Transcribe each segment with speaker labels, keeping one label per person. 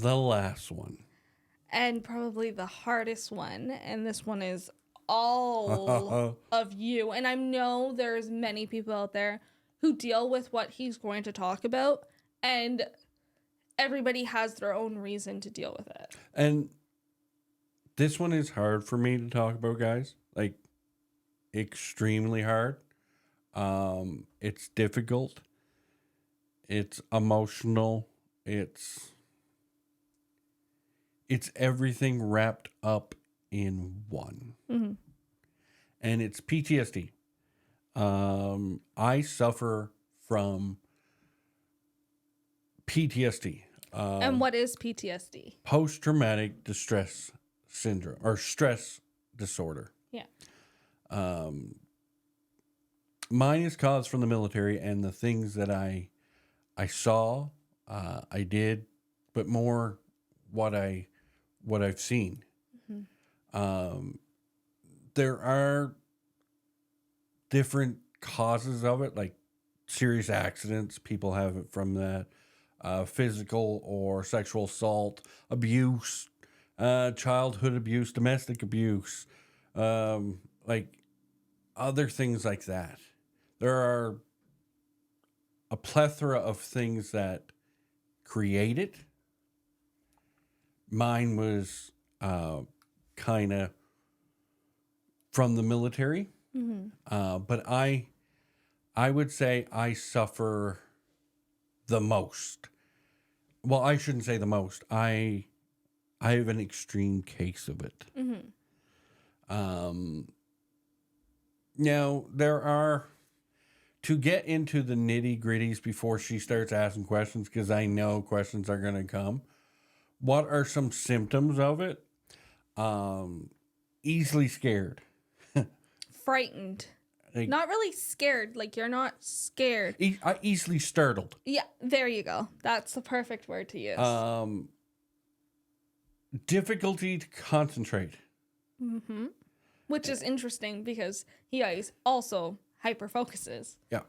Speaker 1: the last one.
Speaker 2: And probably the hardest one. And this one is all of you. And I know there's many people out there who deal with what he's going to talk about. And everybody has their own reason to deal with it.
Speaker 1: And this one is hard for me to talk about, guys. Like, extremely hard. It's difficult. It's emotional. It's everything wrapped up in one.
Speaker 2: Mm-hmm.
Speaker 1: And it's PTSD. I suffer from PTSD.
Speaker 2: And what is PTSD?
Speaker 1: Post-traumatic distress syndrome or stress disorder.
Speaker 2: Yeah.
Speaker 1: Mine is caused from the military and the things that I saw, I did, but more what I've seen.
Speaker 2: Mm-hmm.
Speaker 1: There are different causes of it, like serious accidents. People have it from that, physical or sexual assault, abuse, childhood abuse, domestic abuse, like other things like that. There are a plethora of things that create it. Mine was kind of from the military, but I would say I suffer the most. Well, I shouldn't say the most. I have an extreme case of it.
Speaker 2: Mm-hmm.
Speaker 1: Now there are, to get into the nitty gritties before she starts asking questions, because I know questions are going to come. What are some symptoms of it? Easily scared.
Speaker 2: Frightened.
Speaker 1: Like,
Speaker 2: Not really scared. Like, you're not scared.
Speaker 1: easily startled.
Speaker 2: Yeah, there you go. That's the perfect word to use.
Speaker 1: Difficulty to concentrate.
Speaker 2: Mm-hmm. Which is interesting because he also hyper focuses.
Speaker 1: Yeah.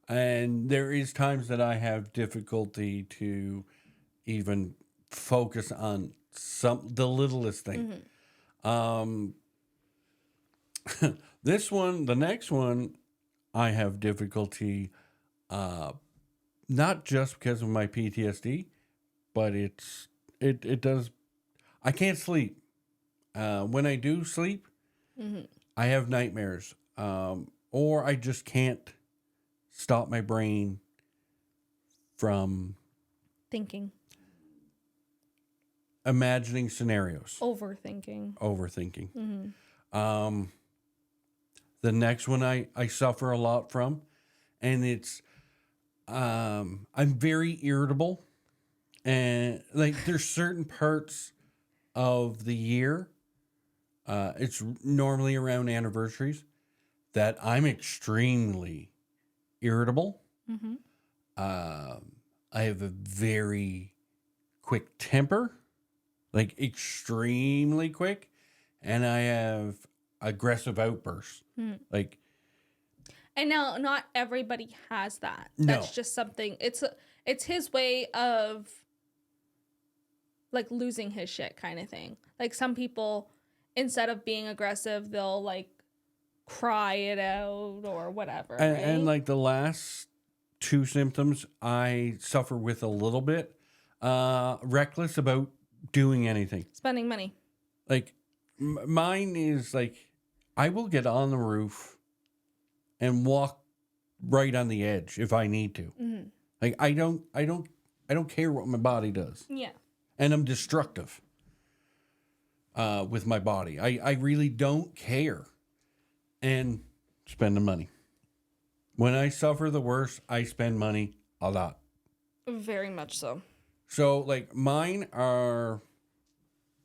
Speaker 1: And there is times that I have difficulty to even focus on the littlest thing. The next one, I have difficulty, not just because of my PTSD, but it does. I can't sleep. When I do sleep, I have nightmares, or I just can't stop my brain from
Speaker 2: Thinking.
Speaker 1: imagining scenarios.
Speaker 2: Overthinking.
Speaker 1: Overthinking. The next one I suffer a lot from, and it's I'm very irritable, and like there's certain parts of the year, it's normally around anniversaries, that I'm extremely irritable.
Speaker 2: Mm-hmm.
Speaker 1: I have a very quick temper, like extremely quick, and I have aggressive outbursts. Like,
Speaker 2: and now not everybody has that.
Speaker 1: No.
Speaker 2: That's just something. It's his way of like losing his shit kind of thing. Like some people, instead of being aggressive, they'll like cry it out or whatever.
Speaker 1: and like the last two symptoms I suffer with a little bit, reckless about doing anything.
Speaker 2: Spending money.
Speaker 1: Like mine is like, I will get on the roof and walk right on the edge if I need to.
Speaker 2: Mm-hmm.
Speaker 1: Like I don't care what my body does.
Speaker 2: Yeah.
Speaker 1: And I'm destructive with my body. I really don't care. And spending money. When I suffer the worst, I spend money a lot.
Speaker 2: Very much so.
Speaker 1: So like mine are,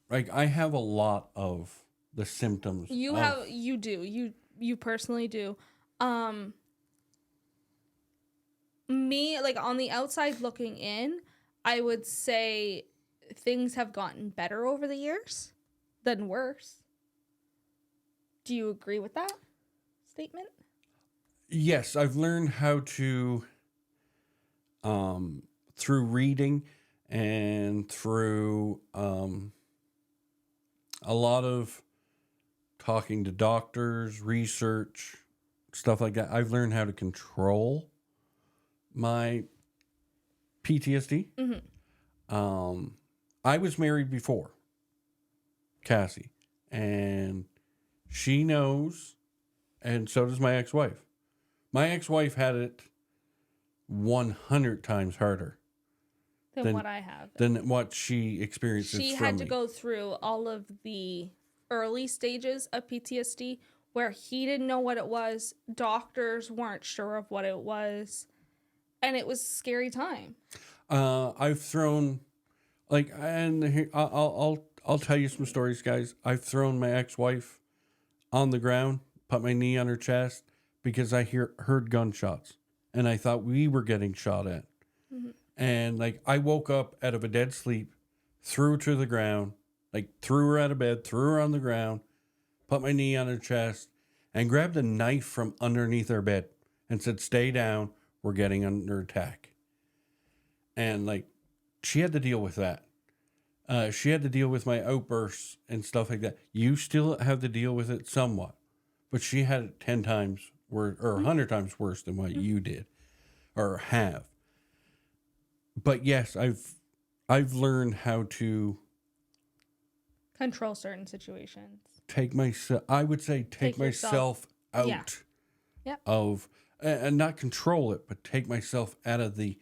Speaker 1: like I have a lot of the symptoms.
Speaker 2: You personally do. Me, like on the outside looking in, I would say things have gotten better over the years than worse. Do you agree with that statement?
Speaker 1: Yes, I've learned how to, through reading and through a lot of talking to doctors, research, stuff like that, I've learned how to control my PTSD. I was married before Cassie, and she knows, and so does my ex-wife. My ex-wife had it 100 times harder
Speaker 2: Than what I have.
Speaker 1: than what she experiences
Speaker 2: She
Speaker 1: from
Speaker 2: had to
Speaker 1: me.
Speaker 2: go through all of the early stages of PTSD where he didn't know what it was, doctors weren't sure of what it was, and it was a scary time.
Speaker 1: I've thrown, like, and here, I'll tell you some stories, guys. I've thrown my ex-wife on the ground, put my knee on her chest because I heard gunshots, and I thought we were getting shot at. And like I woke up out of a dead sleep, threw her to the ground, like threw her out of bed, threw her on the ground, put my knee on her chest, and grabbed a knife from underneath her bed and said, "Stay down. We're getting under attack." And like she had to deal with that. She had to deal with my outbursts and stuff like that. You still have to deal with it somewhat, but she had it 10 times worse or 100 times worse than what you did or have. But yes, I've learned how to
Speaker 2: Control certain situations.
Speaker 1: take myself. I would say take myself out
Speaker 2: Yeah. Yep.
Speaker 1: of and not control it, but take myself out of the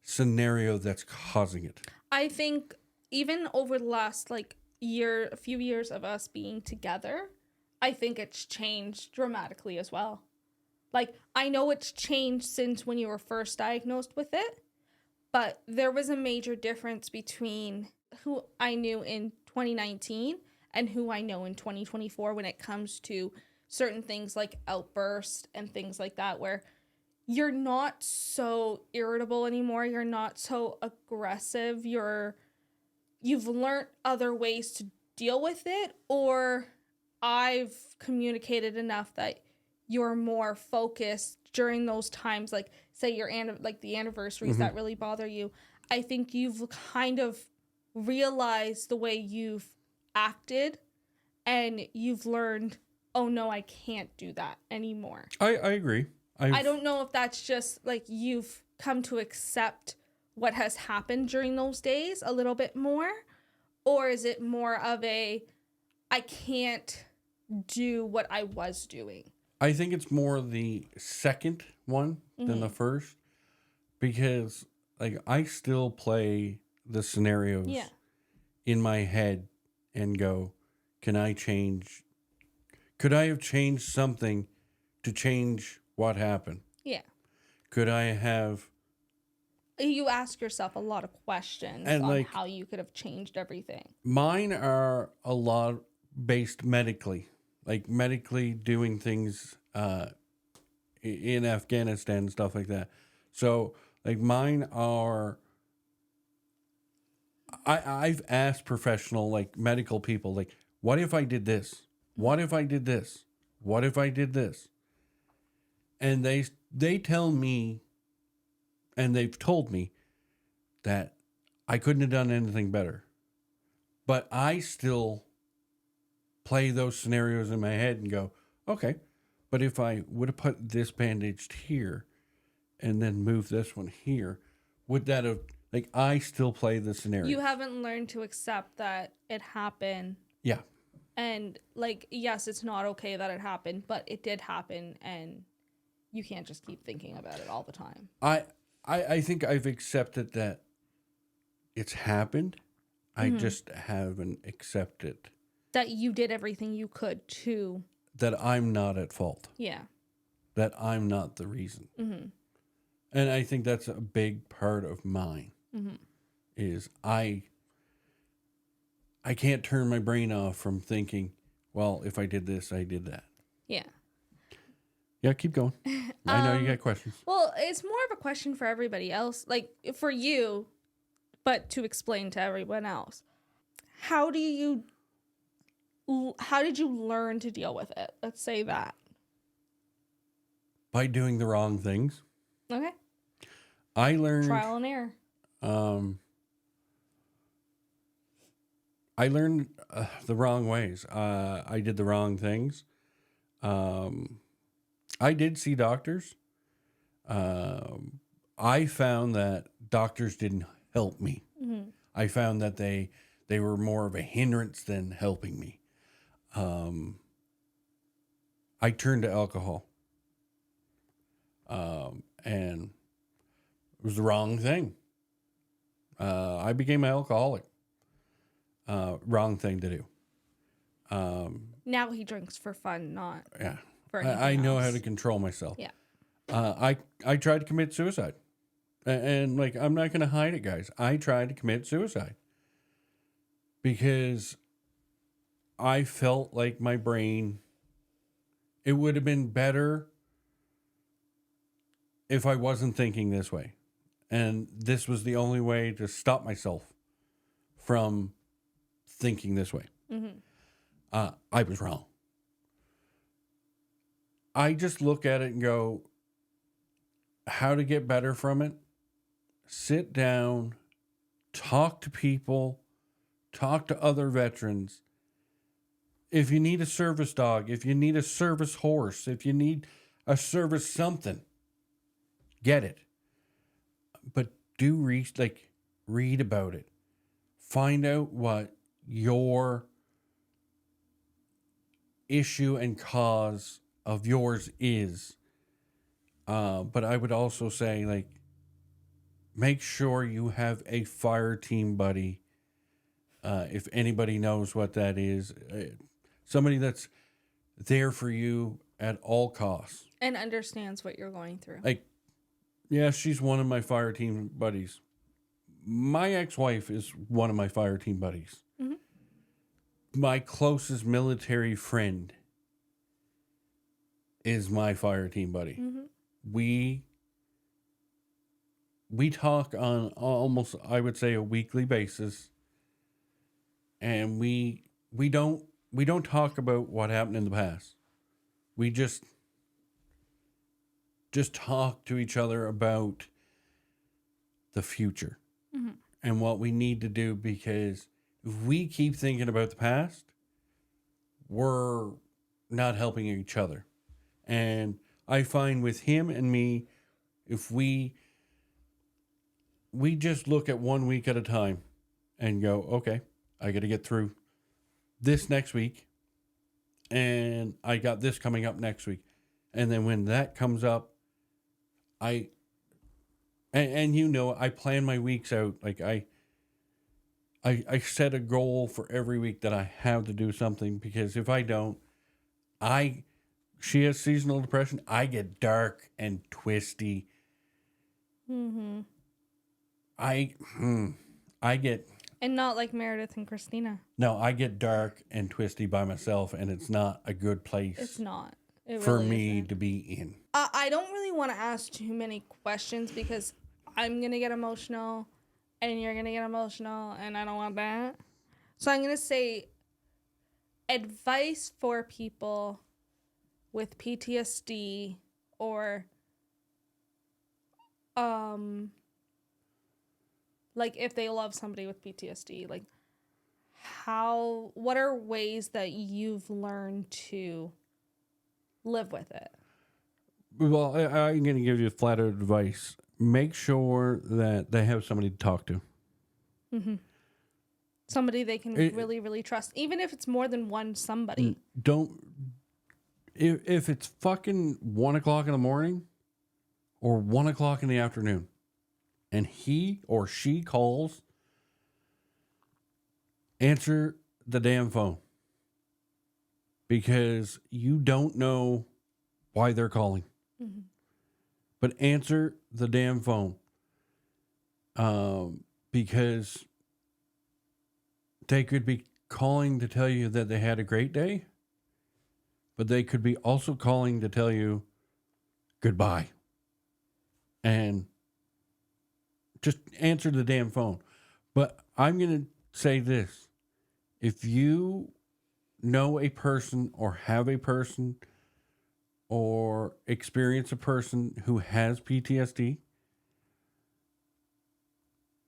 Speaker 1: scenario that's causing it.
Speaker 2: I think even over the last a few years of us being together, I think it's changed dramatically as well. Like, I know it's changed since when you were first diagnosed with it, but there was a major difference between who I knew in 2019 and who I know in 2024 when it comes to certain things like outbursts and things like that, where you're not so irritable anymore. You're not so aggressive. You've learned other ways to deal with it, or I've communicated enough that you're more focused during those times, like say the anniversaries that really bother you. I think you've kind of realized the way you've acted and you've learned, oh no, I can't do that anymore.
Speaker 1: I agree.
Speaker 2: I don't know if that's just like you've come to accept what has happened during those days a little bit more, or is it more of a I can't do what I was doing?
Speaker 1: I think it's more the second one than the first, because like I still play the scenarios in my head and go, can I change? Could I have changed something to change what happened?
Speaker 2: Yeah.
Speaker 1: Could I have?
Speaker 2: You ask yourself a lot of questions
Speaker 1: And,
Speaker 2: on
Speaker 1: like,
Speaker 2: how you could have changed everything.
Speaker 1: Mine are a lot based medically, like medically doing things in Afghanistan and stuff like that. So like mine are, I've asked professional like medical people, like, what if I did this? What if I did this? What if I did this? And they tell me, and they've told me that I couldn't have done anything better. But I still play those scenarios in my head and go, okay, but if I would have put this bandaged here and then moved this one here, would that have, like, I still play the scenario.
Speaker 2: You haven't learned to accept that it happened.
Speaker 1: Yeah.
Speaker 2: And like, yes, it's not okay that it happened, but it did happen, and you can't just keep thinking about it all the time.
Speaker 1: I think I've accepted that it's happened. I just haven't accepted
Speaker 2: That you did everything you could to.
Speaker 1: that I'm not at fault.
Speaker 2: Yeah.
Speaker 1: That I'm not the reason. And I think that's a big part of mine. Is I can't turn my brain off from thinking, well, if I did this, I did that.
Speaker 2: Yeah.
Speaker 1: Yeah, keep going. I know you got questions.
Speaker 2: Well, it's more of a question for everybody else, like for you, but to explain to everyone else. How did you learn to deal with it? Let's say that.
Speaker 1: By doing the wrong things.
Speaker 2: Okay.
Speaker 1: I learned
Speaker 2: Trial and error.
Speaker 1: I learned the wrong ways. I did the wrong things. I did see doctors. I found that doctors didn't help me. I found that they were more of a hindrance than helping me. I turned to alcohol. And it was the wrong thing. I became an alcoholic. Wrong thing to do.
Speaker 2: Now he drinks for fun, not
Speaker 1: Yeah.
Speaker 2: for
Speaker 1: I
Speaker 2: anything
Speaker 1: know
Speaker 2: else.
Speaker 1: how to control myself.
Speaker 2: Yeah.
Speaker 1: I tried to commit suicide. And like, I'm not going to hide it, guys. I tried to commit suicide because I felt like my brain, it would have been better if I wasn't thinking this way. And this was the only way to stop myself from thinking this way. I was wrong. I just look at it and go, how to get better from it? Sit down, talk to people, talk to other veterans. If you need a service dog, if you need a service horse, if you need a service something, get it. But do read about it. Find out what your issue and cause of yours is. But I would also say, like, make sure you have a fire team buddy. If anybody knows what that is, somebody that's there for you at all costs.
Speaker 2: And understands what you're going through.
Speaker 1: Like, yeah, she's one of my fire team buddies. My ex-wife is one of my fire team buddies. My closest military friend is my fire team buddy. We talk on almost, I would say, a weekly basis, and we don't talk about what happened in the past. We just talk to each other about the future and what we need to do, because if we keep thinking about the past, we're not helping each other. And I find with him and me, if we just look at 1 week at a time and go, okay, I got to get through this next week, and I got this coming up next week. And then when that comes up, I plan my weeks out. Like I set a goal for every week that I have to do something, because if I don't, she has seasonal depression. I get dark and twisty. I get,
Speaker 2: And not like Meredith and Christina.
Speaker 1: no, I get dark and twisty by myself, and it's not a good place
Speaker 2: It's not. It
Speaker 1: for
Speaker 2: really
Speaker 1: me
Speaker 2: isn't.
Speaker 1: to be in.
Speaker 2: I don't really want to ask too many questions because I'm going to get emotional and you're going to get emotional, and I don't want that. So I'm going to say advice for people with PTSD or like if they love somebody with PTSD, like what are ways that you've learned to live with it?
Speaker 1: Well, I'm going to give you flat out advice. Make sure that they have somebody to talk to.
Speaker 2: Somebody they can really, really trust, even if it's more than one somebody.
Speaker 1: If it's fucking 1 o'clock in the morning or 1 o'clock in the afternoon, and he or she calls, answer the damn phone, because you don't know why they're calling. But answer the damn phone, because they could be calling to tell you that they had a great day, but they could be also calling to tell you goodbye. And just answer the damn phone. But I'm going to say this. If you know a person or have a person or experience a person who has PTSD,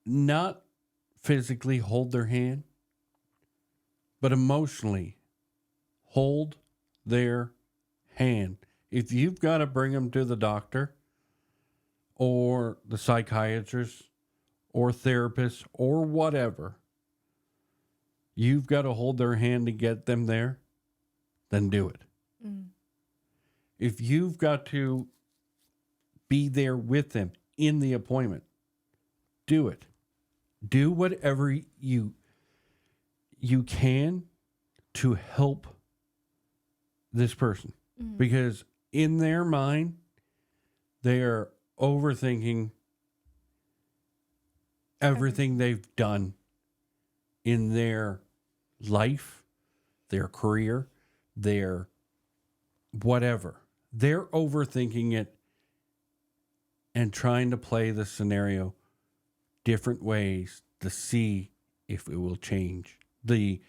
Speaker 1: not physically hold their hand, but emotionally hold their hand. If you've got to bring them to the doctor or the psychiatrist or therapist or whatever, you've got to hold their hand to get them there, then do it.
Speaker 2: Mm.
Speaker 1: If you've got to be there with them in the appointment, do it. Do whatever you can to help this person.
Speaker 2: Mm.
Speaker 1: Because in their mind, they are overthinking everything they've done in their life, their career, their whatever. They're overthinking it and trying to play the scenario different ways to see if it will change. The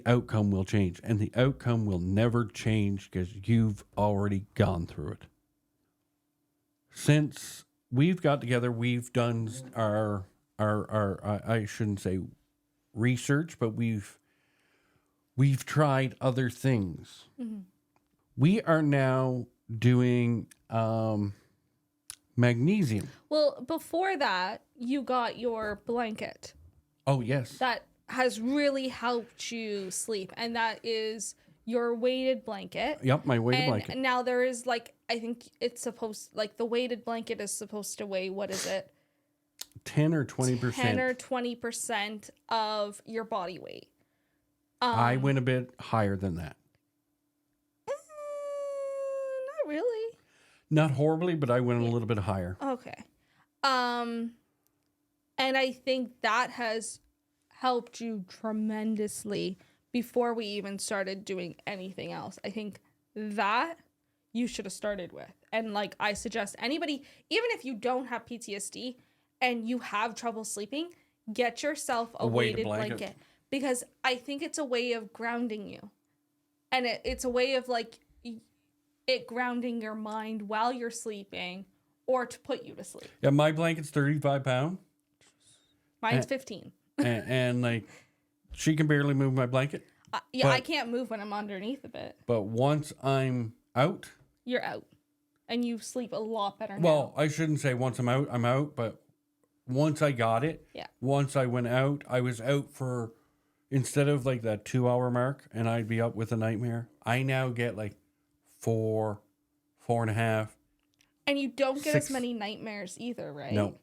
Speaker 1: outcome will change, and the outcome will never change because you've already gone through it. Since we've got together, we've done our I shouldn't say research, but we've tried other things.
Speaker 2: Mm-hmm.
Speaker 1: We are now doing magnesium.
Speaker 2: Well, before that, you got your blanket.
Speaker 1: Oh, yes.
Speaker 2: That has really helped you sleep, and that is your weighted blanket.
Speaker 1: Yep, my weighted
Speaker 2: and
Speaker 1: blanket.
Speaker 2: Now there is like, I think it's supposed, like the weighted blanket is supposed to weigh, what is it?
Speaker 1: 10 or 20%.
Speaker 2: 10 or 20% of your body weight.
Speaker 1: I went a bit higher than that.
Speaker 2: Not really.
Speaker 1: Not horribly, but I went a little bit higher.
Speaker 2: Okay. And I think that has helped you tremendously before we even started doing anything else. I think that you should have started with. And like, I suggest anybody, even if you don't have PTSD and you have trouble sleeping, get yourself a weighted blanket. Because I think it's a way of grounding you. And it's a way of like it grounding your mind while you're sleeping or to put you to sleep.
Speaker 1: Yeah, my blanket's 35 pounds.
Speaker 2: Mine's 15.
Speaker 1: and like, she can barely move my blanket.
Speaker 2: Yeah, I can't move when I'm underneath of it.
Speaker 1: But once I'm out.
Speaker 2: You're out. And you sleep a lot better now.
Speaker 1: Well, I shouldn't say once I'm out. But once I got it.
Speaker 2: Yeah.
Speaker 1: Once I went out, I was out for, instead of like that 2-hour mark and I'd be up with a nightmare, I now get like 4.5.
Speaker 2: And you don't get
Speaker 1: 6.
Speaker 2: as many nightmares either, right?
Speaker 1: No.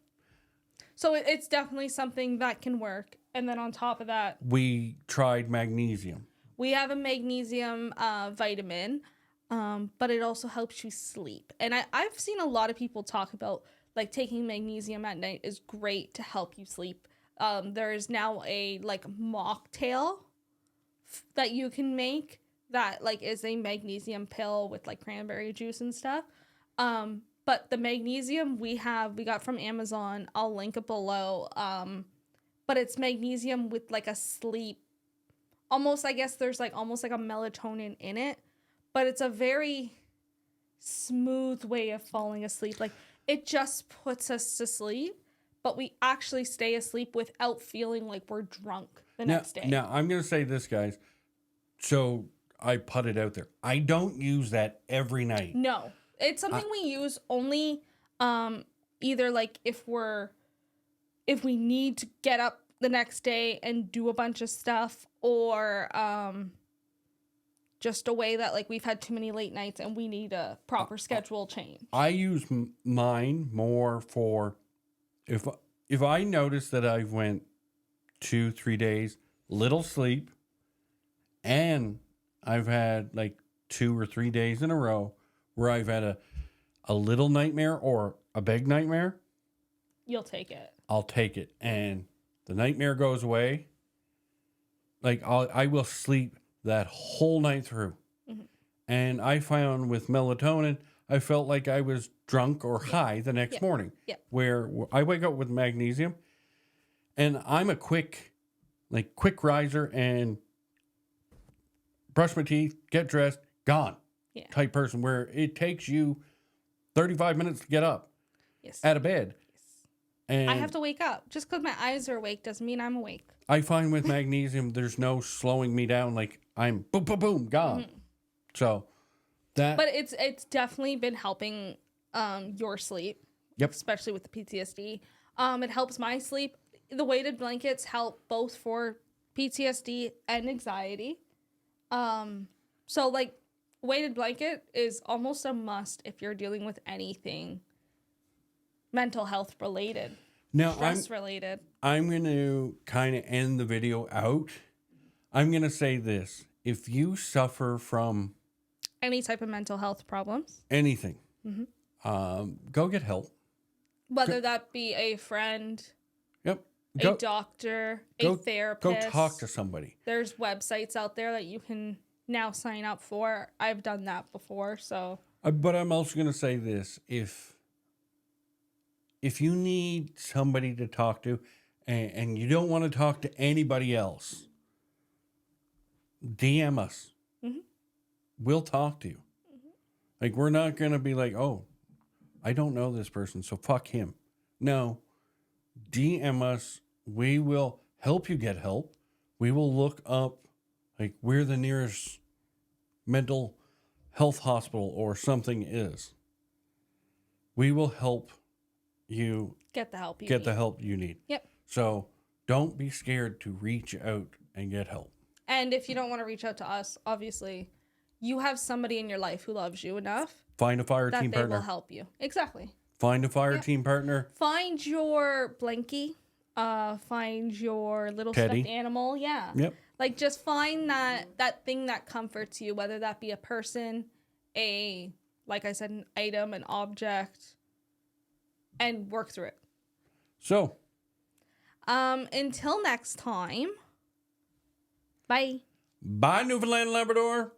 Speaker 2: So it's definitely something that can work. And then on top of that,
Speaker 1: We tried magnesium.
Speaker 2: we have a magnesium vitamin, but it also helps you sleep. And I've seen a lot of people talk about like taking magnesium at night is great to help you sleep. There is now a like mocktail that you can make that like is a magnesium pill with like cranberry juice and stuff. But the magnesium we got from Amazon. I'll link it below. But it's magnesium with like a sleep, almost, I guess there's like almost like a melatonin in it, but it's a very smooth way of falling asleep. Like it just puts us to sleep, but we actually stay asleep without feeling like we're drunk the next day.
Speaker 1: Now, I'm going to say this, guys. So I put it out there. I don't use that every night.
Speaker 2: No, it's something we use only either like if we need to get up the next day and do a bunch of stuff, or just a way that like we've had too many late nights and we need a proper schedule change.
Speaker 1: I use mine more for if I notice that I've went 2-3 days little sleep and I've had like 2 or 3 days in a row where I've had a little nightmare or a big nightmare,
Speaker 2: You'll take it.
Speaker 1: I'll take it. And the nightmare goes away. Like I will sleep that whole night through.
Speaker 2: Mm-hmm.
Speaker 1: And I found with melatonin, I felt like I was drunk or high the next morning.
Speaker 2: Yeah.
Speaker 1: Where I wake up with magnesium and I'm a quick riser and brush my teeth, get dressed, gone type person, where it takes you 35 minutes to get up
Speaker 2: Yes.
Speaker 1: out of bed.
Speaker 2: Yes.
Speaker 1: And
Speaker 2: I have to wake up. Just because my eyes are awake doesn't mean I'm awake.
Speaker 1: I find with magnesium, there's no slowing me down. Like I'm boom, boom, boom, gone. So that.
Speaker 2: But it's definitely been helping your sleep.
Speaker 1: Yep.
Speaker 2: Especially with the PTSD. It helps my sleep. The weighted blankets help both for PTSD and anxiety. So like weighted blanket is almost a must if you're dealing with anything mental health related,
Speaker 1: Now
Speaker 2: stress related.
Speaker 1: I'm going to kind of end the video out. I'm going to say this. If you suffer from
Speaker 2: Any type of mental health problems,
Speaker 1: anything, go get help.
Speaker 2: whether that be a friend,
Speaker 1: Yep.
Speaker 2: a doctor, a therapist.
Speaker 1: Go talk to somebody.
Speaker 2: There's websites out there that you can now sign up for. I've done that before, so.
Speaker 1: But I'm also going to say this. If you need somebody to talk to and you don't want to talk to anybody else, DM us. We'll talk to you. Like, we're not going to be like, oh, I don't know this person, so fuck him. No. DM us. We will help you get help. We will look up, like, where the nearest mental health hospital or something is. We will help you
Speaker 2: Get the help you
Speaker 1: get
Speaker 2: need.
Speaker 1: the help you need.
Speaker 2: Yep.
Speaker 1: So don't be scared to reach out and get help.
Speaker 2: And if you don't want to reach out to us, obviously, you have somebody in your life who loves you enough
Speaker 1: Find a fire
Speaker 2: that
Speaker 1: team
Speaker 2: they
Speaker 1: partner.
Speaker 2: will help you. Exactly.
Speaker 1: Find a fire team partner.
Speaker 2: Find your blankie. Find your little
Speaker 1: Teddy.
Speaker 2: stuffed animal. Yeah.
Speaker 1: Yep.
Speaker 2: Like, just find that thing that comforts you, whether that be a person, like I said, an item, an object, and work through it.
Speaker 1: So,
Speaker 2: Until next time, bye.
Speaker 1: bye, Newfoundland and Labrador.